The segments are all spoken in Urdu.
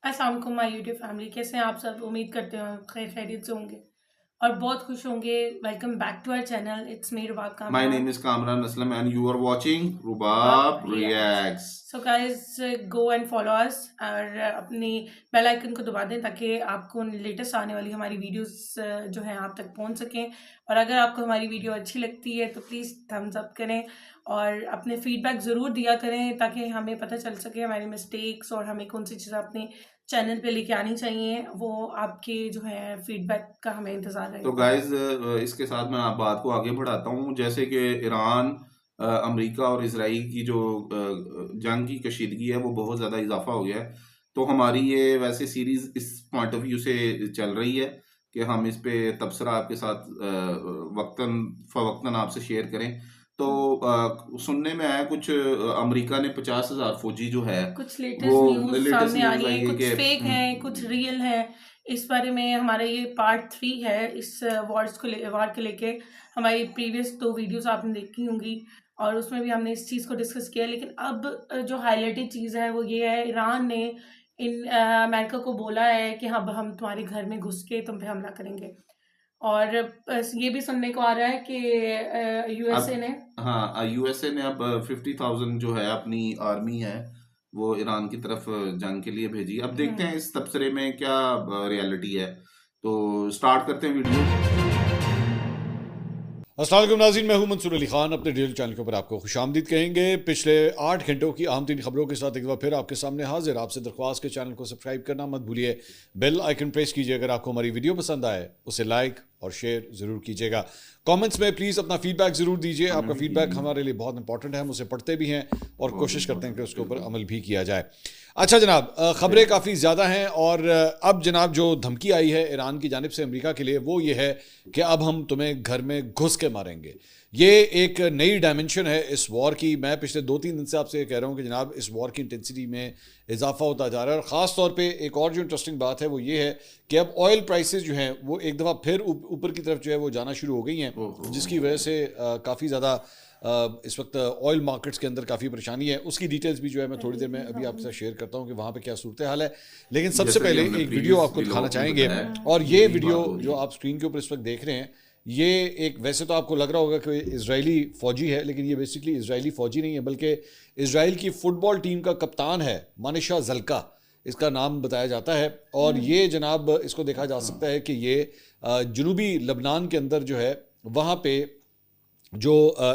السلام علیکم مائی یوٹیوب فیملی، کیسے ہیں آپ سب؟ امید کرتے ہیں خیر خیریت سے ہوں گے اور بہت خوش ہوں گے. Welcome back to our channel. It's me Rubab My Kamran. name is Kamran Aslam and you are watching Rubab Rubab Reacts. Reacts. So guys go and follow us اور اپنی بیل آئکن کو دبا دیں تاکہ آپ کو لیٹسٹ آنے والی ہماری ویڈیوز جو ہیں آپ تک پہنچ سکیں. اور اگر آپ کو ہماری ویڈیو اچھی لگتی ہے تو پلیز تھمز اپ کریں اور اپنے فیڈ بیک ضرور دیا کریں تاکہ ہمیں پتہ چل سکے ہماری مسٹیکس اور ہمیں کون سی چیزیں اپنے چینل پہ لے کے آنی چاہیے. وہ آپ کے جو ہے فیڈ بیک کا ہمیں انتظار رہے تو گا. گائز اس کے ساتھ میں آپ بات کو آگے بڑھاتا ہوں. جیسے کہ ایران، امریکہ اور اسرائیل کی جو جنگ کی کشیدگی ہے وہ بہت زیادہ اضافہ ہو گیا ہے. تو ہماری یہ ویسے سیریز اس پوائنٹ آف ویو سے چل رہی ہے کہ ہم اس پہ تبصرہ آپ کے ساتھ وقتاً فوقتاً آپ سے شیئر کریں. تو سننے میں آیا کچھ امریکہ نے 50,000 فوجی جو ہے کچھ وہ لیٹسٹ نیوز لیٹسٹ سامنے آ نیوز رہی ہیں، آئی ہے کچھ کہ فیک ہیں کچھ ریئل ہیں. اس بارے میں ہمارا یہ پارٹ 3 ہے اس وار کو لے کے. ہماری پریویس 2 ویڈیوز آپ نے دیکھی ہوں گی اور اس میں بھی ہم نے اس چیز کو ڈسکس کیا. لیکن اب جو ہائی لائٹڈ چیز ہے وہ یہ ہے، ایران نے امریکہ کو بولا ہے کہ اب ہم تمہارے گھر میں گھس کے تم پہ حملہ کریں گے. اور یہ بھی سننے کو آ رہا ہے کہ یو ایس اب اے نے ہاں یو ایس اے نے اب 50,000 جو ہے اپنی آرمی ہے وہ ایران کی طرف جنگ کے لیے بھیجی. اب دیکھتے ہیں اس تبصرے میں کیا ریالٹی ہے. تو سٹارٹ کرتے ہیں ویڈیو. السلام علیکم ناظرین، میں ہوں منصور علی خان. اپنے ڈیل چینل کے اوپر آپ کو خوش آمدید کہیں گے. پچھلے 8 گھنٹوں کی اہم ترین خبروں کے ساتھ ایک بار پھر آپ کے سامنے حاضر. آپ سے درخواست کے چینل کو سبسکرائب کرنا مت بھولیے، بیل آئکن پریس کیجیے. اگر آپ کو ہماری ویڈیو پسند آئے اسے لائک اور شیئر ضرور کیجیے گا. کامنٹس میں پلیز اپنا فیڈ بیک ضرور دیجیے. آپ کا فیڈ بیک ہمارے لیے بہت امپورٹنٹ ہے، ہم اسے پڑھتے بھی ہیں اور کوشش کرتے ہیں کہ اس کے اوپر عمل بھی کیا جائے. اچھا جناب، خبریں کافی زیادہ ہیں اور اب جناب جو دھمکی آئی ہے ایران کی جانب سے امریکہ کے لیے وہ یہ ہے کہ اب ہم تمہیں گھر میں گھس کے ماریں گے. یہ ایک نئی ڈائمنشن ہے اس وار کی. میں پچھلے 2-3 دن سے آپ سے یہ کہہ رہا ہوں کہ جناب اس وار کی انٹینسٹی میں اضافہ ہوتا جا رہا ہے. اور خاص طور پہ ایک اور جو انٹرسٹنگ بات ہے وہ یہ ہے کہ اب آئل پرائسز جو ہیں وہ ایک دفعہ پھر اوپر کی طرف جو ہے وہ جانا شروع ہو گئی ہیں، جس کی وجہ سے کافی زیادہ اس وقت آئل مارکیٹس کے اندر کافی پریشانی ہے. اس کی ڈیٹیلز بھی جو ہے میں تھوڑی دیر میں ابھی آپ کے ساتھ شیئر کرتا ہوں کہ وہاں پہ کیا صورتحال ہے. لیکن سب سے پہلے ایک ویڈیو آپ کو دکھانا چاہیں گے اور یہ ویڈیو جو آپ اسکرین کے اوپر اس وقت دیکھ رہے ہیں یہ ایک، ویسے تو آپ کو لگ رہا ہوگا کہ اسرائیلی فوجی ہے، لیکن یہ بیسکلی اسرائیلی فوجی نہیں ہے بلکہ اسرائیل کی فٹ بال ٹیم کا کپتان ہے. مانشا زلکا اس کا نام بتایا جاتا ہے. اور یہ جناب اس کو دیکھا جا سکتا ہے کہ یہ جنوبی لبنان کے اندر جو ہے وہاں پہ جو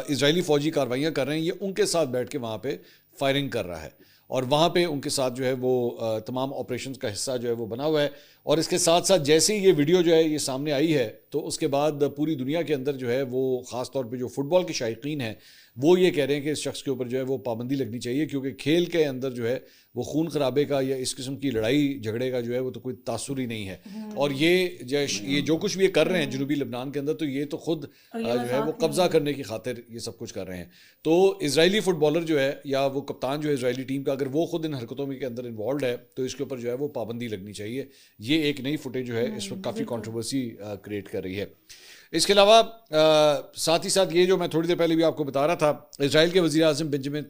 اسرائیلی فوجی کارروائیاں کر رہے ہیں یہ ان کے ساتھ بیٹھ کے وہاں پہ فائرنگ کر رہا ہے اور وہاں پہ ان کے ساتھ جو ہے وہ تمام آپریشنز کا حصہ جو ہے وہ بنا ہوا ہے. اور اس کے ساتھ ساتھ جیسے ہی یہ ویڈیو جو ہے یہ سامنے آئی ہے تو اس کے بعد پوری دنیا کے اندر جو ہے وہ خاص طور پہ جو فٹ بال کے شائقین ہیں وہ یہ کہہ رہے ہیں کہ اس شخص کے اوپر جو ہے وہ پابندی لگنی چاہیے، کیونکہ کھیل کے اندر جو ہے وہ خون خرابے کا یا اس قسم کی لڑائی جھگڑے کا جو ہے وہ تو کوئی تاثر ہی نہیں ہے. اور یہ جو کچھ بھی یہ کر رہے ہیں جنوبی لبنان کے اندر تو یہ تو خود جو ہے وہ قبضہ کرنے کی خاطر یہ سب کچھ کر رہے ہیں. تو اسرائیلی فٹ بالر جو ہے یا وہ کپتان جو ہے اسرائیلی ٹیم کا، اگر وہ خود ان حرکتوں میں کے اندر انوالوڈ ہے تو اس کے اوپر جو ہے وہ پابندی لگنی چاہیے. یہ ایک نئی فوٹیج جو ہے اس وقت کافی کنٹروورسی کریٹ کر رہی ہے. اس کے علاوہ ساتھ ہی ساتھ یہ جو میں تھوڑی دیر پہلے بھی آپ کو بتا رہا تھا، اسرائیل کے وزیر اعظم بنجمن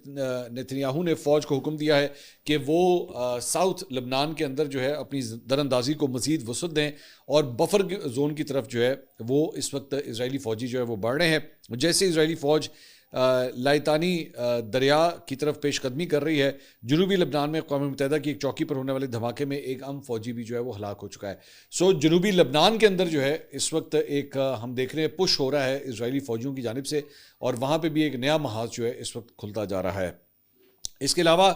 نیتنیاہو نے فوج کو حکم دیا ہے کہ وہ ساؤتھ لبنان کے اندر جو ہے اپنی دراندازی کو مزید وسعت دیں اور بفر زون کی طرف جو ہے وہ اس وقت اسرائیلی فوجی جو ہے وہ بڑھ رہے ہیں. جیسے اسرائیلی فوج لائتانی دریا کی طرف پیش قدمی کر رہی ہے، جنوبی لبنان میں اقوام متحدہ کی ایک چوکی پر ہونے والے دھماکے میں ایک عام فوجی بھی جو ہے وہ ہلاک ہو چکا ہے. سو جنوبی لبنان کے اندر جو ہے اس وقت ایک ہم دیکھ رہے ہیں پش ہو رہا ہے اسرائیلی فوجیوں کی جانب سے اور وہاں پہ بھی ایک نیا محاذ جو ہے اس وقت کھلتا جا رہا ہے. اس کے علاوہ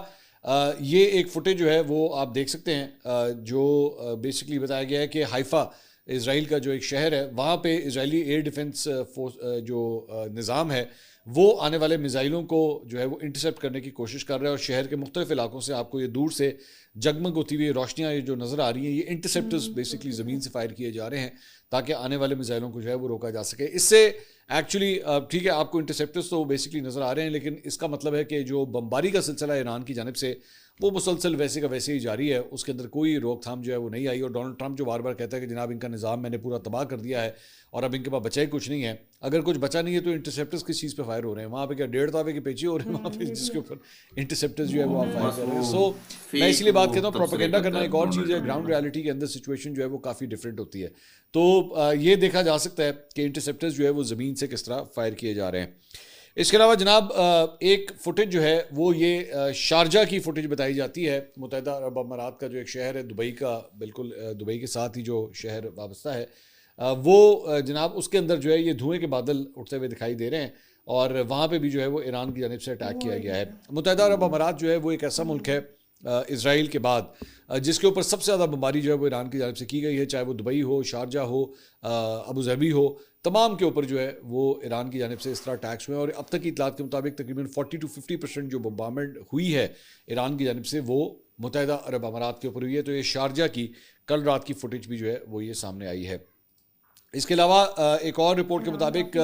یہ ایک فوٹیج جو ہے وہ آپ دیکھ سکتے ہیں جو بیسکلی بتایا گیا ہے کہ حیفا اسرائیل کا جو ایک شہر ہے وہاں پہ اسرائیلی ایئر ڈیفنس جو نظام ہے وہ آنے والے میزائلوں کو جو ہے وہ انٹرسیپٹ کرنے کی کوشش کر رہا ہے. اور شہر کے مختلف علاقوں سے آپ کو یہ دور سے جگمگ ہوتی ہوئی روشنیاں جو نظر آ رہی ہیں یہ انٹرسیپٹرز بیسکلی زمین سے فائر کیے جا رہے ہیں تاکہ آنے والے میزائلوں کو جو ہے وہ روکا جا سکے. اس سے ایکچولی ٹھیک ہے آپ کو انٹرسیپٹرز تو بیسکلی نظر آ رہے ہیں، لیکن اس کا مطلب ہے کہ جو بمباری کا سلسلہ ایران کی جانب سے وہ مسلسل ویسے کا ویسے ہی جاری ہے، اس کے اندر کوئی روک تھام جو ہے وہ نہیں آئی. اور ڈونلڈ ٹرمپ جو بار بار کہتا ہے کہ جناب ان کا نظام میں نے پورا تباہ کر دیا ہے اور اب ان کے پاس بچا ہی کچھ نہیں ہے. اگر کچھ بچا نہیں ہے تو انٹرسیپٹرز کس چیز پہ فائر ہو رہے ہیں؟ وہاں پہ کیا 1.5 تابے کے پیچھے ہو رہے ہیں وہاں پہ جس کے اوپر انٹرسیپٹرز جو ہے وہ آپ فائر کر رہے ہیں. سو میں اسی لیے بات کہتا ہوں پروپیگنڈا کرنا ایک اور چیز ہے، گراؤنڈ ریالٹی کے اندر سچویشن جو ہے وہ کافی ڈفرینٹ ہوتی ہے. تو یہ دیکھا جا سکتا ہے کہ انٹرسیپٹرز جو ہے وہ زمین سے کس طرح فائر کیے جا رہے ہیں. اس کے علاوہ جناب ایک فوٹیج جو ہے وہ یہ شارجہ کی فوٹیج بتائی جاتی ہے. متحدہ عرب امارات کا جو ایک شہر ہے دبئی کا، بالکل دبئی کے ساتھ ہی جو شہر وابستہ ہے، وہ جناب اس کے اندر جو ہے یہ دھوئیں کے بادل اٹھتے ہوئے دکھائی دے رہے ہیں اور وہاں پہ بھی جو ہے وہ ایران کی جانب سے اٹیک کیا گیا ہے. متحدہ عرب امارات جو ہے وہ ایک ایسا ملک ہے اسرائیل کے بعد جس کے اوپر سب سے زیادہ بمباری جو ہے وہ ایران کی جانب سے کی گئی ہے، چاہے وہ دبئی ہو، شارجہ ہو، ابو ظہبی ہو، تمام کے اوپر جو ہے وہ ایران کی جانب سے اس طرح اٹیکس ہوئے ہیں. اور اب تک کی اطلاعات کے مطابق تقریباً 40 to 50% جو بمبارمنٹ ہوئی ہے ایران کی جانب سے وہ متحدہ عرب امارات کے اوپر ہوئی ہے. تو یہ شارجہ کی کل رات کی فوٹیج بھی جو ہے وہ یہ سامنے آئی ہے. اس کے علاوہ ایک اور رپورٹ کے مطابق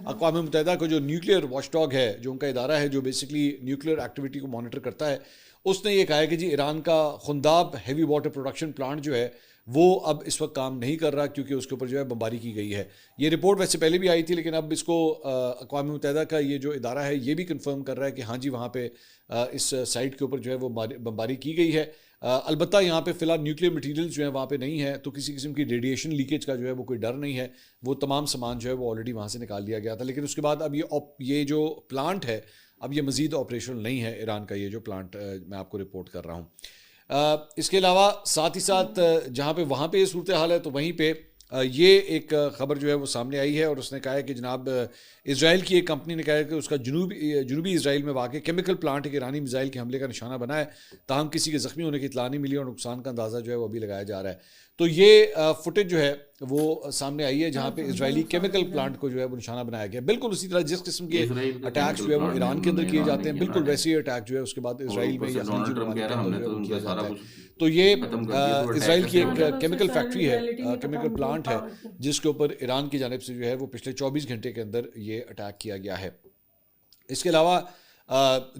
اقوام متحدہ کا جو نیوکلیئر واچ ڈاگ ہے، جو ان کا ادارہ ہے جو بیسکلی نیوکلیئر ایکٹیویٹی کو مانیٹر کرتا ہے، اس نے یہ کہا ہے کہ جی ایران کا خنداب ہیوی واٹر پروڈکشن پلانٹ جو ہے وہ اب اس وقت کام نہیں کر رہا کیونکہ اس کے اوپر جو ہے بمباری کی گئی ہے. یہ رپورٹ ویسے پہلے بھی آئی تھی لیکن اب اس کو اقوام متحدہ کا یہ جو ادارہ ہے یہ بھی کنفرم کر رہا ہے کہ ہاں جی وہاں پہ اس سائٹ کے اوپر جو ہے وہ بمباری کی گئی ہے. البتہ یہاں پہ فی الحال نیوکلیئر مٹیریلز جو ہیں وہاں پہ نہیں ہے، تو کسی قسم کی ریڈیشن لیکیج کا جو ہے وہ کوئی ڈر نہیں ہے. وہ تمام سامان جو ہے وہ آلریڈی وہاں سے نکال لیا گیا تھا. لیکن اس کے بعد اب یہ جو پلانٹ ہے اب یہ مزید آپریشنل نہیں ہے ایران کا یہ جو پلانٹ میں آپ کو رپورٹ کر رہا ہوں. اس کے علاوہ ساتھ ہی ساتھ جہاں پہ وہاں پہ یہ صورتحال ہے تو وہیں پہ یہ ایک خبر جو ہے وہ سامنے آئی ہے اور اس نے کہا ہے کہ جناب اسرائیل کی ایک کمپنی نے کہا ہے کہ اس کا جنوبی اسرائیل میں واقع کیمیکل پلانٹ ایک ایرانی میزائل کے حملے کا نشانہ بنا ہے، تاہم کسی کے زخمی ہونے کی اطلاع نہیں ملی اور نقصان کا اندازہ جو ہے وہ ابھی لگایا جا رہا ہے. تو یہ فوٹیج جو ہے وہ سامنے آئی ہے جہاں پہ اسرائیلی کیمیکل پلانٹ کو جو ہے وہ نشانہ بنایا گیا. بالکل اسی طرح جس قسم کے اٹیکس جو ہے وہ ایران کے اندر کیے جاتے ہیں بالکل ویسے ہی اٹیک جو ہے اس کے بعد اسرائیل میں یا خلیجی ممالک کے اندر جو ہے کیا جاتا ہے. تو یہ اسرائیل کی ایک کیمیکل فیکٹری ہے، کیمیکل پلانٹ ہے جس کے اوپر ایران کی جانب سے جو ہے وہ پچھلے 24 گھنٹے کے اندر یہ اٹیک کیا گیا ہے. اس کے علاوہ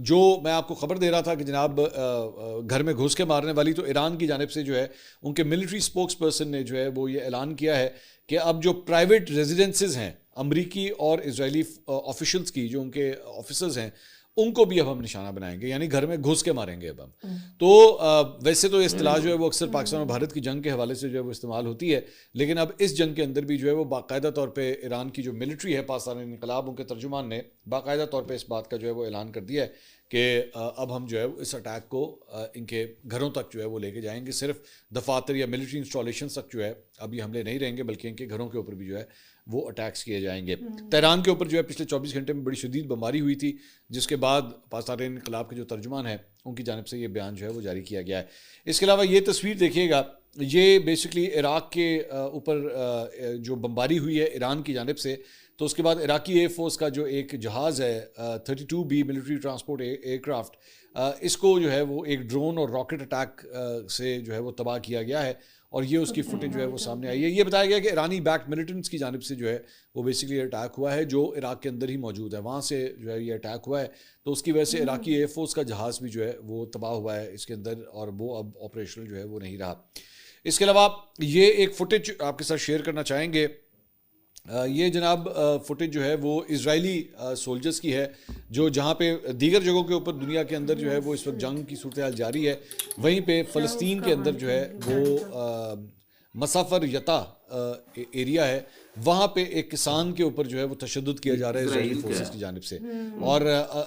جو میں آپ کو خبر دے رہا تھا کہ جناب گھر میں گھس کے مارنے والی، تو ایران کی جانب سے جو ہے ان کے ملٹری اسپوکس پرسن نے جو ہے وہ یہ اعلان کیا ہے کہ اب جو پرائیویٹ ریزیڈنسز ہیں امریکی اور اسرائیلی آفیشلز کی، جو ان کے آفیسرز ہیں، ان کو بھی اب ہم نشانہ بنائیں گے، یعنی گھر میں گھس کے ماریں گے اب ہم. تو ویسے تو اصطلاح جو ہے وہ اکثر پاکستان اور بھارت کی جنگ کے حوالے سے جو ہے وہ استعمال ہوتی ہے، لیکن اب اس جنگ کے اندر بھی جو ہے وہ باقاعدہ طور پہ ایران کی جو ملٹری ہے، پاکستان انقلاب، ان کے ترجمان نے باقاعدہ طور پہ اس بات کا جو ہے وہ اعلان کر دیا ہے کہ اب ہم جو ہے اس اٹیک کو ان کے گھروں تک جو ہے وہ لے کے جائیں گے. صرف دفاتر یا ملٹری انسٹالیشن تک جو ہے اب یہ حملے نہیں رہیں گے بلکہ ان کے گھروں کے اوپر بھی جو ہے وہ اٹیکس کیے جائیں گے. تہران کے اوپر جو ہے پچھلے 24 گھنٹے میں بڑی شدید بمباری ہوئی تھی جس کے بعد پاکستان انقلاب کے جو ترجمان ہیں ان کی جانب سے یہ بیان جو ہے وہ جاری کیا گیا ہے. اس کے علاوہ یہ تصویر دیکھیے گا، یہ بیسکلی عراق کے اوپر جو بمباری ہوئی ہے ایران کی جانب سے، تو اس کے بعد عراقی ایئر فورس کا جو ایک جہاز ہے 32B military transport aircraft, اس کو جو ہے وہ ایک ڈرون اور راکٹ اٹیک سے جو ہے وہ تباہ کیا گیا ہے اور یہ اس کی فوٹیج جو ہے وہ سامنے آئی ہے. یہ بتایا گیا کہ ایرانی بیک ملیٹنٹس کی جانب سے جو ہے وہ بیسکلی اٹیک ہوا ہے جو عراق کے اندر ہی موجود ہے، وہاں سے جو ہے یہ اٹیک ہوا ہے. تو اس کی وجہ سے عراقی ایئر فورس کا جہاز بھی جو ہے وہ تباہ ہوا ہے اس کے اندر اور وہ اب آپریشنل جو ہے وہ نہیں رہا. اس کے علاوہ یہ ایک فوٹیج آپ کے ساتھ شیئر کرنا چاہیں گے. یہ جناب فوٹیج جو ہے وہ اسرائیلی سولجرز کی ہے جو جہاں پہ دیگر جگہوں کے اوپر دنیا کے اندر جو ہے وہ اس وقت جنگ کی صورتحال جاری ہے، وہیں پہ فلسطین کے اندر جو ہے وہ مسافر یتا ایریا ہے، وہاں پہ ایک کسان کے اوپر جو ہے وہ تشدد کیا جا رہا ہے اسرائیلی فورسز کی جانب سے. اور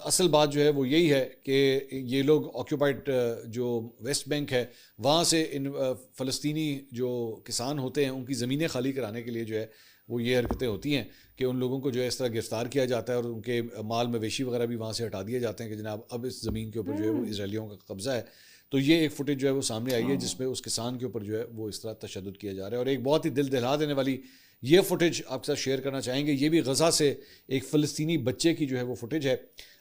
اصل بات جو ہے وہ یہی ہے کہ یہ لوگ آکیوپائڈ جو ویسٹ بینک ہے وہاں سے ان فلسطینی جو کسان ہوتے ہیں ان کی زمینیں خالی کرانے کے لیے جو ہے وہ یہ حرکتیں ہوتی ہیں کہ ان لوگوں کو جو ہے اس طرح گرفتار کیا جاتا ہے اور ان کے مال مویشی وغیرہ بھی وہاں سے ہٹا دیے جاتے ہیں کہ جناب اب اس زمین کے اوپر جو ہے وہ اسرائیلیوں کا قبضہ ہے. تو یہ ایک فوٹیج جو ہے وہ سامنے آئی ہے جس میں اس کسان کے اوپر جو ہے وہ اس طرح تشدد کیا جا رہا ہے. اور ایک بہت ہی دل دہلا دینے والی یہ فوٹیج آپ کے ساتھ شیئر کرنا چاہیں گے. یہ بھی غزہ سے ایک فلسطینی بچے کی جو ہے وہ فوٹیج ہے.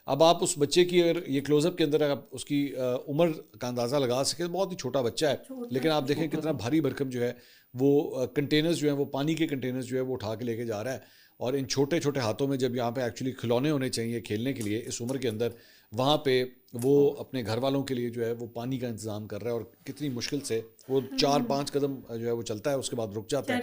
اب آپ اس بچے کی اگر یہ کلوز اپ کے اندر آپ اس کی عمر کا اندازہ لگا سکیں، بہت ہی چھوٹا بچہ ہے لیکن آپ دیکھیں کتنا بھاری بھرکم جو ہے وہ کنٹینرز جو ہیں وہ پانی کے کنٹینرز جو ہے وہ اٹھا کے لے کے جا رہا ہے. اور ان چھوٹے چھوٹے ہاتھوں میں جب یہاں پہ ایکچولی کھلونے ہونے چاہیے کھیلنے کے لیے اس عمر کے اندر، وہاں پہ وہ اپنے گھر والوں کے لیے جو ہے وہ پانی کا انتظام کر رہا ہے، اور کتنی مشکل سے وہ 4-5 قدم جو ہے وہ چلتا ہے، اس کے بعد رک جاتا ہے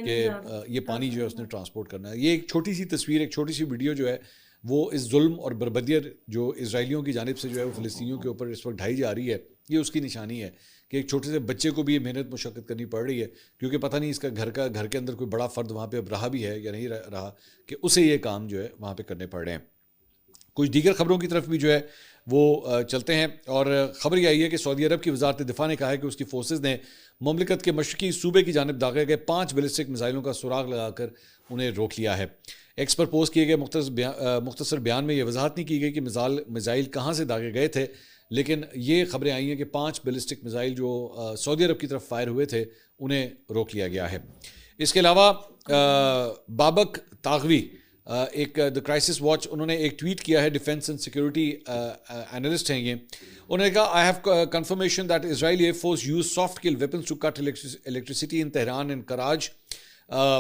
کہ یہ پانی جو ہے اس نے ٹرانسپورٹ کرنا ہے۔ یہ ایک چھوٹی سی تصویر، ایک چھوٹی سی ویڈیو جو ہے وہ اس ظلم اور بربدیت جو اسرائیلیوں کی جانب سے جو ہے وہ فلسطینیوں کے اوپر اس وقت ڈھائی جا رہی ہے، یہ اس کی نشانی ہے کہ ایک چھوٹے سے بچے کو بھی یہ محنت مشقت کرنی پڑ رہی ہے، کیونکہ پتہ نہیں اس کا گھر کے اندر کوئی بڑا فرد وہاں پہ اب رہا بھی ہے یا نہیں رہا کہ اسے یہ کام جو ہے وہاں پہ کرنے پڑ رہے ہیں۔ کچھ دیگر خبروں کی طرف بھی جو ہے وہ چلتے ہیں، اور خبر یہ آئی ہے کہ سعودی عرب کی وزارت دفاع نے کہا ہے کہ اس کی فورسز نے مملکت کے مشرقی صوبے کی جانب داغے گئے 5 بیلسٹک میزائلوں کا سراغ لگا کر انہیں روک لیا ہے۔ ایکس پر پوسٹ کیے گئے مختصر بیان میں یہ وضاحت نہیں کی گئی کہ میزائل کہاں سے داغے گئے تھے، لیکن یہ خبریں آئی ہیں کہ 5 بیلسٹک میزائل جو سعودی عرب کی طرف فائر ہوئے تھے انہیں روک لیا گیا ہے۔ اس کے علاوہ بابک تاغوی ایک دا کرائسس واچ، انہوں نے ایک ٹویٹ کیا ہے، ڈیفینس اینڈ سیکورٹی اینالسٹ ہیں یہ، انہوں نے کہا I have confirmation that Israeli air force use soft kill weapons to cut electricity in Tehran and Karaj.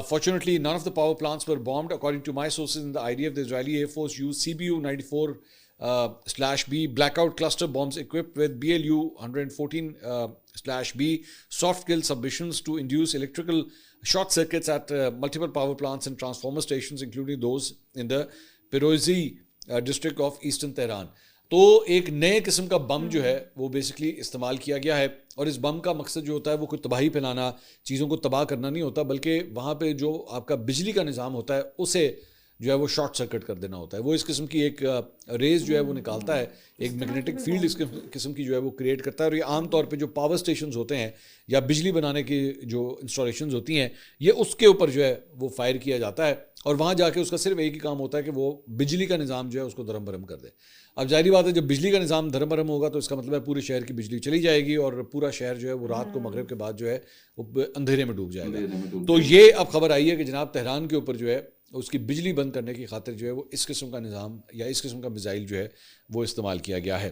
Fortunately, none of the power plants were bombed. According to my sources in the IDF, the Israeli Air Force used CBU-94/B blackout cluster bombs equipped with BLU-114/B soft kill submissions to induce electrical short circuits at multiple power plants and transformer stations, including those in the Pirozi district of eastern Tehran. تو ایک نئے قسم کا بم جو ہے وہ بیسکلی استعمال کیا گیا ہے، اور اس بم کا مقصد جو ہوتا ہے وہ کوئی تباہی پھیلانا، چیزوں کو تباہ کرنا نہیں ہوتا، بلکہ وہاں پہ جو آپ کا بجلی کا نظام ہوتا ہے اسے جو ہے وہ شارٹ سرکٹ کر دینا ہوتا ہے۔ وہ اس قسم کی ایک ریز جو ہے وہ نکالتا ہے، ایک میگنیٹک فیلڈ اس قسم کی جو ہے وہ کریٹ کرتا ہے، اور یہ عام طور پہ جو پاور اسٹیشنز ہوتے ہیں یا بجلی بنانے کی جو انسٹالیشنز ہوتی ہیں، یہ اس کے اوپر جو ہے وہ فائر کیا جاتا ہے، اور وہاں جا کے اس کا صرف ایک ہی کام ہوتا ہے کہ وہ بجلی کا نظام جو ہے اس کو دھرم بھرم کر دے۔ اب ظاہری بات ہے جب بجلی کا نظام دھرم بھرم ہوگا تو اس کا مطلب ہے پورے شہر کی بجلی چلی جائے گی، اور پورا شہر جو ہے وہ رات کو مغرب کے بعد جو ہے وہ اندھیرے میں ڈوب جائے گا۔ تو یہ اب خبر آئی ہے کہ جناب تہران کے اوپر جو ہے اس کی بجلی بند کرنے کی خاطر جو ہے وہ اس قسم کا نظام یا اس قسم کا میزائل جو ہے وہ استعمال کیا گیا ہے۔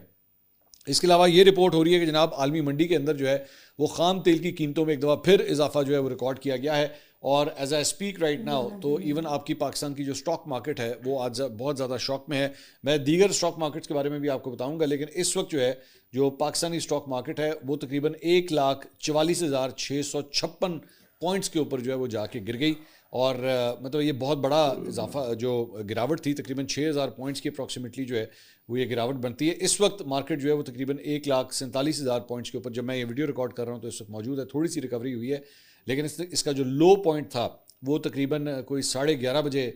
اس کے علاوہ یہ رپورٹ ہو رہی ہے کہ جناب عالمی منڈی کے اندر جو ہے وہ خام تیل کی قیمتوں میں ایک دفعہ پھر اضافہ جو ہے وہ ریکارڈ کیا گیا ہے، اور as I speak right now تو ایون آپ کی پاکستان کی جو اسٹاک مارکیٹ ہے وہ آج بہت ززیادہ شوق میں ہے۔ میں دیگر اسٹاک مارکیٹس کے بارے میں بھی آپ کو بتاؤں گا، لیکن اس وقت جو ہے جو پاکستانی اسٹاک مارکیٹ ہے وہ تقریباً 1,44,656 پوائنٹس کے اوپر جو ہے وہ جا کے گر گئی، اور مطلب یہ بہت بڑا اضافہ جو گراوٹ تھی، تقریباً 6,000 پوائنٹس کی اپروکسیمیٹلی جو ہے وہ یہ گراوٹ بنتی ہے۔ اس وقت مارکیٹ جو ہے وہ تقریباً 1,47,000 پوائنٹس کے اوپر، جب میں یہ ویڈیو ریکارڈ کر رہا ہوں تو اس وقت موجود ہے، تھوڑی سی ریکوری ہوئی ہے، لیکن اس کا جو لو پوائنٹ تھا وہ تقریباً کوئی 11:30 بجے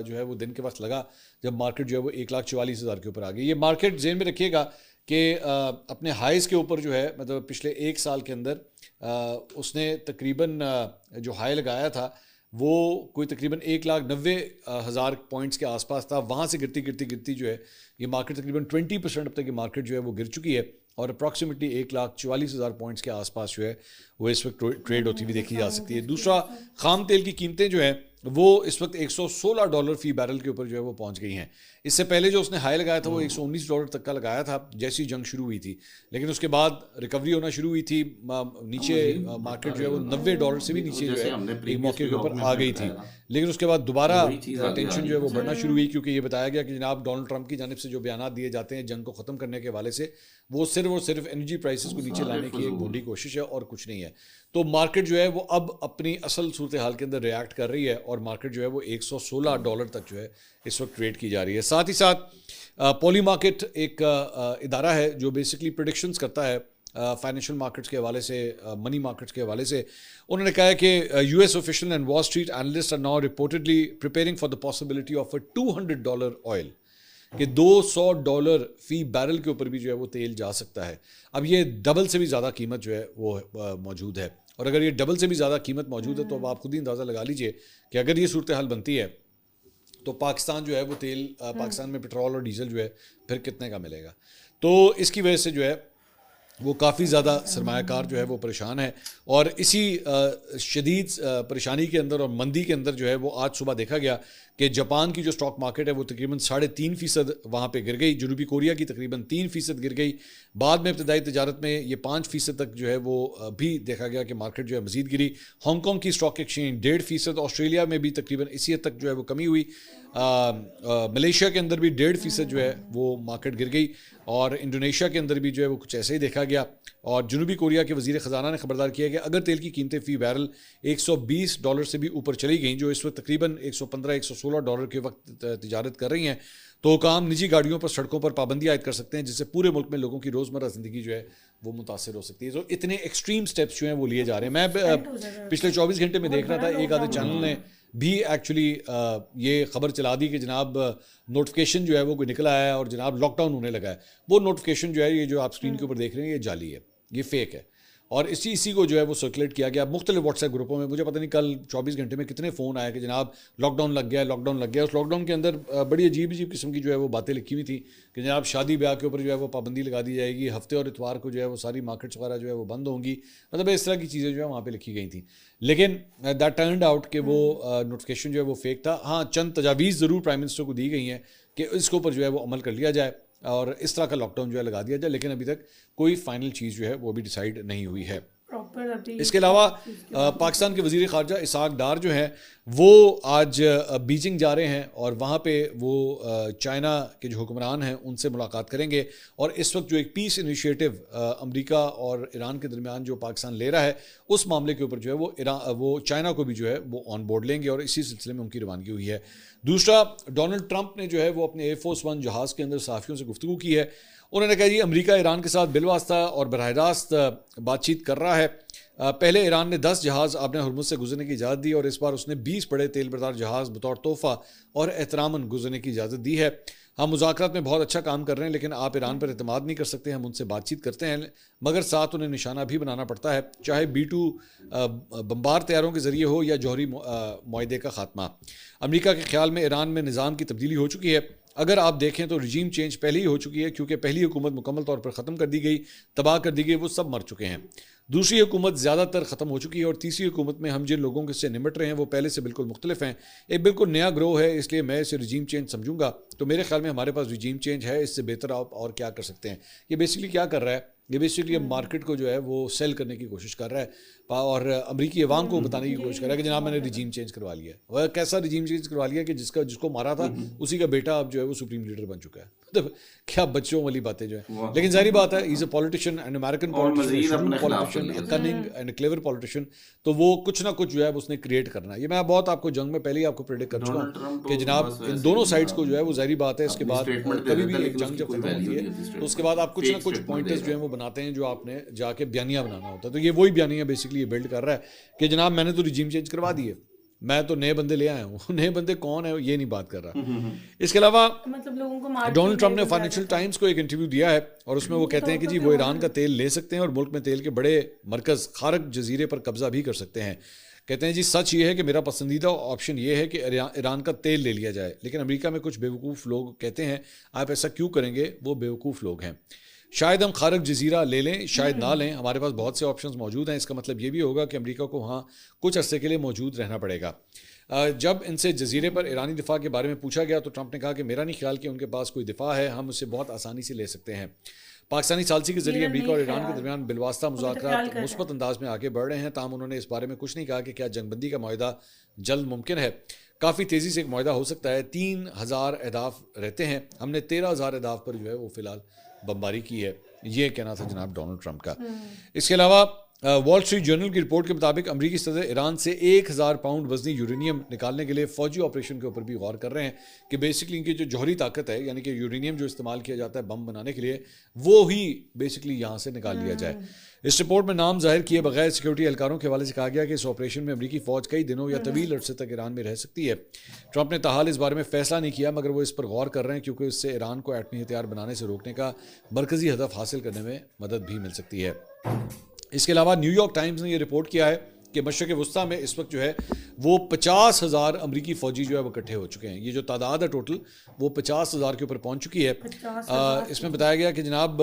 جو ہے وہ دن کے وقت لگا، جب مارکیٹ جو ہے وہ 1,44,000 کے اوپر آ گئی۔ یہ مارکیٹ ذہن میں رکھیے گا کہ اپنے ہائیز کے اوپر جو ہے مطلب پچھلے ایک سال کے اندر اس نے تقریباً جو ہائی لگایا تھا وہ کوئی تقریباً 1,90,000 پوائنٹس کے آس پاس تھا، وہاں سے گرتی جو ہے یہ مارکیٹ تقریباً 20% اب تک یہ مارکیٹ جو ہے وہ گر چکی ہے، اور اپروکسیمیٹلی 1,44,000 پوائنٹس کے آس پاس جو ہے وہ اس وقت ٹریڈ ہوتی ہوئی دیکھی جا سکتی ہے۔ دوسرا، خام تیل کی قیمتیں جو ہیں وہ اس وقت $116 فی بیرل کے اوپر جو ہے وہ پہنچ گئی ہیں۔ اس سے پہلے جو اس نے ہائی لگایا تھا وہ $119 تک کا لگایا تھا جیسی جنگ شروع ہوئی تھی، لیکن اس کے بعد ریکوری ہونا شروع ہوئی تھی، نیچے مارکیٹ جو ہے وہ $90 سے بھی نیچے جو ہے ایک موقع کے اوپر آ گئی تھی، لیکن اس کے بعد دوبارہ ٹینشن جو ہے وہ بڑھنا شروع ہوئی، کیونکہ یہ بتایا گیا کہ جناب ڈونلڈ ٹرمپ کی جانب سے جو بیانات دیے جاتے ہیں جنگ کو ختم کرنے کے حوالے سے، وہ صرف اور صرف انرجی پرائسز کو نیچے لانے کی ایک بھونڈی کوشش ہے اور کچھ نہیں ہے۔ تو مارکیٹ جو ہے وہ اب اپنی اصل صورتحال کے اندر ریاکٹ کر رہی ہے، اور مارکیٹ جو ہے وہ $116 تک جو ہے اس وقت ٹریڈ کی جا رہی ہے۔ ساتھ ہی ساتھ پولی مارکیٹ ایک ادارہ ہے جو بیسکلی پریڈکشنز کرتا ہے فائنینشیل مارکیٹس کے حوالے سے، منی مارکیٹس کے حوالے سے۔ انہوں نے کہا ہے کہ US official and Wall Street analysts are now reportedly preparing for the possibility of a $200 oil، کہ $200 فی بیرل کے اوپر بھی جو ہے وہ تیل جا سکتا ہے۔ اب یہ ڈبل سے بھی زیادہ قیمت جو ہے وہ موجود ہے، اور اگر یہ ڈبل سے بھی زیادہ قیمت موجود ہے تو اب آپ خود ہی اندازہ لگا لیجئے کہ اگر یہ صورتحال بنتی ہے تو پاکستان جو ہے وہ تیل، پاکستان میں پٹرول اور ڈیزل جو ہے پھر کتنے کا ملے گا۔ تو اس کی وجہ سے جو ہے وہ کافی زیادہ سرمایہ کار جو ہے وہ پریشان ہے، اور اسی شدید پریشانی کے اندر اور مندی کے اندر جو ہے وہ آج صبح دیکھا گیا کہ جاپان کی جو اسٹاک مارکیٹ ہے وہ تقریباً 3.5% وہاں پہ گر گئی، جنوبی کوریا کی تقریباً 3% گر گئی، بعد میں ابتدائی تجارت میں یہ 5% تک جو ہے وہ بھی دیکھا گیا کہ مارکیٹ جو ہے مزید گری۔ ہانگ کانگ کی اسٹاک ایکسچینج 1.5%، آسٹریلیا میں بھی تقریباً اسی حد تک جو ہے وہ کمی ہوئی، ملیشیا کے اندر بھی 1.5% جو ہے وہ مارکیٹ گر گئی، اور انڈونیشیا کے اندر بھی جو ہے وہ کچھ ایسے ہی دیکھا گیا۔ اور جنوبی کوریا کے وزیر خزانہ نے خبردار کیا کہ اگر تیل کی قیمتیں فی بیرل $120 سے بھی اوپر چلی گئیں، جو اس وقت تقریباً $115-116 کے وقت تجارت کر رہی ہیں، تو حکام نجی گاڑیوں پر سڑکوں پر پابندی عائد کر سکتے ہیں، جس سے پورے ملک میں لوگوں کی روزمرہ زندگی جو ہے وہ متاثر ہو سکتی ہے۔ تو اتنے ایکسٹریم سٹیپس جو ہیں وہ لیے جا رہے ہیں۔ میں پچھلے 24 گھنٹے میں دیکھ رہا تھا، ایک آدھے چینل نے بھی ایکچولی یہ خبر چلا دی کہ جناب نوٹیفیکیشن جو ہے وہ کوئی نکلا ہے اور جناب لاک ڈاؤن ہونے لگا ہے۔ وہ نوٹیفیکیشن جو ہے، یہ جو آپ اسکرین کے اوپر دیکھ رہے ہیں، یہ جعلی ہے، یہ فیک ہے، اور اسی کو جو ہے وہ سرکولیٹ کیا گیا مختلف واٹس ایپ گروپوں میں۔ مجھے پتہ نہیں کل 24 گھنٹے میں کتنے فون آئے کہ جناب لاک ڈاؤن لگ گیا ہے، لاک ڈاؤن لگ گیا ہے۔ اس لاک ڈاؤن کے اندر بڑی عجیب قسم کی جو ہے وہ باتیں لکھی ہوئی تھیں کہ جناب شادی بیاہ کے اوپر جو ہے وہ پابندی لگا دی جائے گی، ہفتے اور اتوار کو جو ہے وہ ساری مارکیٹس وغیرہ جو ہے وہ بند ہوں گی، مطلب اس طرح کی چیزیں جو ہے وہاں پہ لکھی گئی تھیں۔ لیکن دیٹ ٹرنڈ آؤٹ کہ وہ نوٹیفیکیشن جو ہے وہ فیک تھا۔ ہاں، چند تجاویز ضرور پرائم منسٹر کو دی گئی ہیں کہ اس کے اوپر جو ہے وہ عمل کر لیا جائے اور اس طرح کا لاک ڈاؤن جو ہے لگا دیا جائے، لیکن ابھی تک کوئی فائنل چیز جو ہے وہ بھی ڈیسائیڈ نہیں ہوئی ہے۔ اس کے علاوہ پاکستان کے وزیر خارجہ اسحاق ڈار جو ہیں وہ آج بیجنگ جا رہے ہیں، اور وہاں پہ وہ چائنا کے جو حکمران ہیں ان سے ملاقات کریں گے، اور اس وقت جو ایک پیس انیشیٹو امریکہ اور ایران کے درمیان جو پاکستان لے رہا ہے، اس معاملے کے اوپر جو ہے وہ چائنا کو بھی جو ہے وہ آن بورڈ لیں گے، اور اسی سلسلے میں ان کی روانگی ہوئی ہے۔ دوسرا، ڈونلڈ ٹرمپ نے جو ہے وہ اپنے ایئر فورس 1 جہاز کے اندر صحافیوں سے گفتگو کی ہے۔ انہوں نے کہا جی امریکہ ایران کے ساتھ بالواسطہ اور براہ راست بات چیت کر رہا ہے۔ پہلے ایران نے 10 جہاز آبِ ہرمز سے گزرنے کی اجازت دی، اور اس بار اس نے 20 بڑے تیل بردار جہاز بطور تحفہ اور احتراماً گزرنے کی اجازت دی ہے۔ ہم مذاکرات میں بہت اچھا کام کر رہے ہیں، لیکن آپ ایران پر اعتماد نہیں کر سکتے۔ ہم ان سے بات چیت کرتے ہیں، مگر ساتھ انہیں نشانہ بھی بنانا پڑتا ہے، چاہے B-2 بمبار طیاروں کے ذریعے ہو یا جوہری معاہدے کا خاتمہ۔ امریکہ کے خیال میں ایران میں نظام کی تبدیلی ہو چکی ہے۔ اگر آپ دیکھیں تو رجیم چینج پہلے ہی ہو چکی ہے، کیونکہ پہلی حکومت مکمل طور پر ختم کر دی گئی، تباہ کر دی گئی، وہ سب مر چکے ہیں۔ دوسری حکومت زیادہ تر ختم ہو چکی ہے، اور تیسری حکومت میں ہم جن لوگوں سے نمٹ رہے ہیں وہ پہلے سے بالکل مختلف ہیں، ایک بالکل نیا گروہ ہے، اس لیے میں اسے رجیم چینج سمجھوں گا۔ تو میرے خیال میں ہمارے پاس رجیم چینج ہے، اس سے بہتر آپ اور کیا کر سکتے ہیں۔ یہ بیسیکلی کیا کر رہا ہے، یہ بیسیکلی اب مارکیٹ کو جو ہے وہ سیل کرنے کی کوشش کر رہا ہے، اور امریکی عوام کو بتانے کی کوشش کر رہا ہے کہ جناب میں نے رجیم چینج کروا لیا ہے۔ وہ کیسا رجیم چینج کروا لیا کہ جس کو مارا تھا اسی کا بیٹا اب جو ہے وہ سپریم لیڈر بن چکا ہے۔ مطلب کیا بچوں والی باتیں جو ہیں، لیکن ظاہری بات ہے as a politician and American politician, cunning and clever politician, تو وہ کچھ نہ کچھ جو ہے اس نے کریٹ کرنا ہے۔ یہ میں بہت آپ کو جنگ میں پہلے ہی آپ کو پریڈکٹ کر چکا ہوں کہ جناب ان دونوں سائڈس کو جو ہے وہ ظاہری بات ہے اس کے بعد کبھی بھی ایک جنگ جب ختم ہوتی ہے تو اس کے بعد آپ کچھ نہ کچھ پوائنٹرز جو ہیں وہ بناتے ہیں جو آپ نے جا کے بیانیہ بنانا ہوتا ہے۔ تو یہ وہی بیانیہ بیسیکلی یہ بلڈ کر رہا ہے کہ جناب میں نے تو رجیم چینج کروا دی ہے، میں تو نئے بندے لے آیا ہوں، نئے بندے کون ہیں یہ نہیں بات کر رہا۔ اس کے علاوہ ڈونلڈ ٹرمپ نے فائنینشیل ٹائمز کو ایک انٹرویو دیا ہے، اور اس میں وہ کہتے ہیں کہ جی وہ ایران کا تیل لے سکتے ہیں اور ملک میں تیل کے بڑے مرکز خارق جزیرے پر قبضہ بھی کر سکتے ہیں۔ کہتے ہیں جی سچ یہ ہے کہ میرا پسندیدہ آپشن یہ ہے کہ ایران کا تیل لے لیا جائے، لیکن امریکہ میں کچھ بیوقوف لوگ کہتے ہیں آپ ایسا کیوں کریں گے، وہ بیوقوف لوگ ہیں۔ شاید ہم خارق جزیرہ لے لیں، شاید نہ لیں، ہمارے پاس بہت سے آپشنز موجود ہیں۔ اس کا مطلب یہ بھی ہوگا کہ امریکہ کو وہاں کچھ عرصے کے لیے موجود رہنا پڑے گا۔ جب ان سے جزیرے پر ایرانی دفاع کے بارے میں پوچھا گیا تو ٹرمپ نے کہا کہ میرا نہیں خیال کہ ان کے پاس کوئی دفاع ہے، ہم اسے بہت آسانی سے لے سکتے ہیں۔ پاکستانی ثالثی کے ذریعے امریکہ اور ایران کے درمیان بالواسطہ مذاکرات مثبت انداز میں آگے بڑھ رہے ہیں، تاہم انہوں نے اس بارے میں کچھ نہیں کہا کہ کیا جنگ بندی کا معاہدہ جلد ممکن ہے۔ کافی تیزی سے ایک معاہدہ ہو سکتا ہے، 3000 اہداف رہتے ہیں، ہم نے 13000 اہداف پر جو ہے وہ فی الحال بمباری کی ہے۔ یہ کہنا تھا جناب ڈونلڈ ٹرمپ کا۔ اس کے علاوہ وال اسٹریٹ جرنل کی رپورٹ کے مطابق امریکی صدر ایران سے 1000 پاؤنڈ وزنی یورینیم نکالنے کے لیے فوجی آپریشن کے اوپر بھی غور کر رہے ہیں کہ بیسکلی ان کی جو جوہری طاقت ہے، یعنی کہ یورینیم جو استعمال کیا جاتا ہے بم بنانے کے لیے، وہ ہی بیسکلی یہاں سے نکال لیا جائے۔ اس رپورٹ میں نام ظاہر کیے بغیر سیکورٹی اہلکاروں کے حوالے سے کہا گیا کہ اس آپریشن میں امریکی فوج کئی دنوں یا طویل عرصے تک ایران میں رہ سکتی ہے۔ ٹرمپ نے تاحال اس بارے میں فیصلہ نہیں کیا، مگر وہ اس پر غور کر رہے ہیں کیونکہ اس سے ایران کو ایٹمی ہتھیار بنانے سے روکنے کا مرکزی ہدف حاصل کرنے میں مدد بھی مل سکتی ہے۔ اس کے علاوہ نیو یارک ٹائمز نے یہ رپورٹ کیا ہے کہ مشرق وسطیٰ میں اس وقت جو ہے وہ 50,000 امریکی فوجی جو ہے وہ اکٹھے ہو چکے ہیں۔ یہ جو تعداد ہے ٹوٹل وہ 50,000 کے اوپر پہنچ چکی ہے۔ اس میں بتایا گیا کہ جناب